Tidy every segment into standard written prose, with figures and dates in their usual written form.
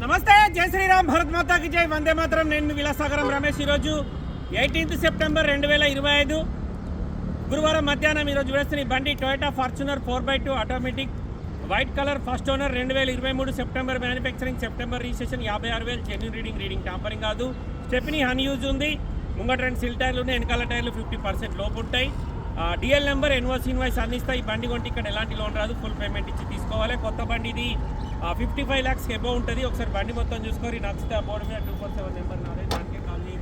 నమస్తే, జై శ్రీరామ్, భరత్ మాతాకి జై, వందే మాతరం. నేను విలాసాగరం రమేష్. ఈరోజు 18 సెప్టెంబర్ 2025 గురువారం మధ్యాహ్నం ఈరోజు వేస్తున్న బండి Toyota Fortuner 4x2 automatic white colour, first owner, 2023 September manufacturing, September registration, 56,000 genuine reading tampering కాదు. స్టెప్నీ హన్ యూజ్ ఉంది. ముంగట 2 సిల్ టైర్లు ఉన్నాయి, వెనకాల టైర్లు 50% లోపు ఉంటాయి. డిఎల్ నెంబర్, ఎన్ఓసి ఇన్వాయిస్ అందిస్తాయి. ఈ బండి కొంటే ఇక్కడ ఎలాంటి లోన్ రాదు, ఫుల్ పేమెంట్ ఇచ్చి తీసుకోవాలి. కొత్త బండి ఇది 55 lakhs ఎబో ఉంటుంది. ఒకసారి బండి మొత్తం చూసుకొని నచ్చితే ఆ బోర్డు మీద 247 నెంబర్ నాదే, దానికే కాల్ చేసి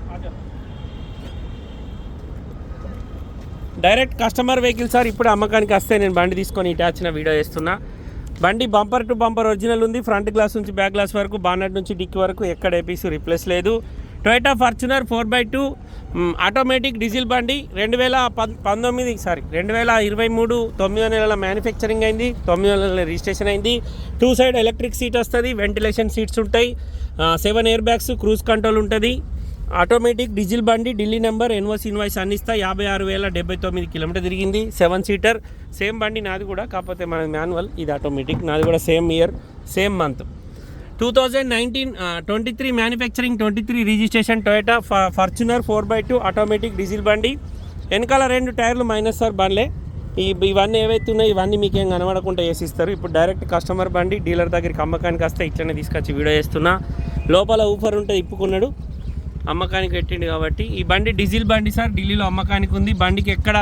డైరెక్ట్ కస్టమర్ వెహికల్ సార్. ఇప్పుడు అమ్మకానికి వస్తే నేను బండి తీసుకొని ఇటాచిన వీడియో చేస్తున్నా. బండి బంపర్ టు బంపర్ ఒరిజినల్ ఉంది. ఫ్రంట్ గ్లాస్ నుంచి బ్యాక్ గ్లాస్ వరకు, బానెట్ నుంచి డిక్కీ వరకు ఎక్కడ ఏపీస్ రిప్లేస్ లేదు. Toyota Fortuner 4x2 automatic diesel బండి 2023 9 నెలల మ్యానుఫ్యాక్చరింగ్ అయింది, 9 నెలల రిజిస్ట్రేషన్ అయింది. 2 సైడ్ ఎలక్ట్రిక్ సీట్ వస్తుంది, వెంటిలేషన్ సీట్స్ ఉంటాయి, 7 ఎయిర్ బ్యాగ్స్, క్రూజ్ కంట్రోల్ ఉంటుంది. ఆటోమేటిక్ డీజిల్ బండి, ఢిల్లీ నెంబర్, ఎన్ఓసి ఇన్వాయిస్ అందిస్తా. 56,079 కిలోమీటర్ తిరిగింది. 7 సీటర్. సేమ్ బండి నాది కూడా, కాకపోతే మనది మాన్యువల్, ఇది ఆటోమేటిక్. నాది కూడా same year, same month. 2023 manufacturing, 23 registration Toyota Fortuner 4x2 automatic diesel బండి. వెనకాల 2 టైర్లు మైనస్ సార్ బండ్లే. ఇవన్నీ ఏవైతే ఉన్నాయో ఇవన్నీ మీకు ఏం కనబడకుండా వేసిస్తారు. ఇప్పుడు డైరెక్ట్ కస్టమర్ బండి డీలర్ దగ్గరికి అమ్మకానికి వస్తే ఇట్లనే తీసుకొచ్చి వీడియో చేస్తున్నా. లోపల ఊఫర్ ఉంటుంది, ఇప్పుకున్నాడు, అమ్మకానికి పెట్టిండు కాబట్టి. ఈ బండి డీజిల్ బండి సార్, ఢిల్లీలో అమ్మకానికి ఉంది. బండికి ఎక్కడ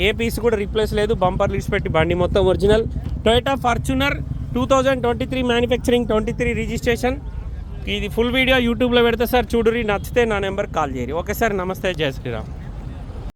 ఏ పీస్ కూడా రిప్లేస్ లేదు. బంపర్ లిస్ట్ పెట్టి బండి మొత్తం original. Toyota Fortuner 2023 manufacturing, 23 registration. ఇది ఫుల్ వీడియో యూట్యూబ్లో పెడతా సార్, చూడురి. నచ్చితే నా నెంబర్ కాల్ చేయరు. ఓకే సార్, నమస్తే, జై శ్రీరామ్.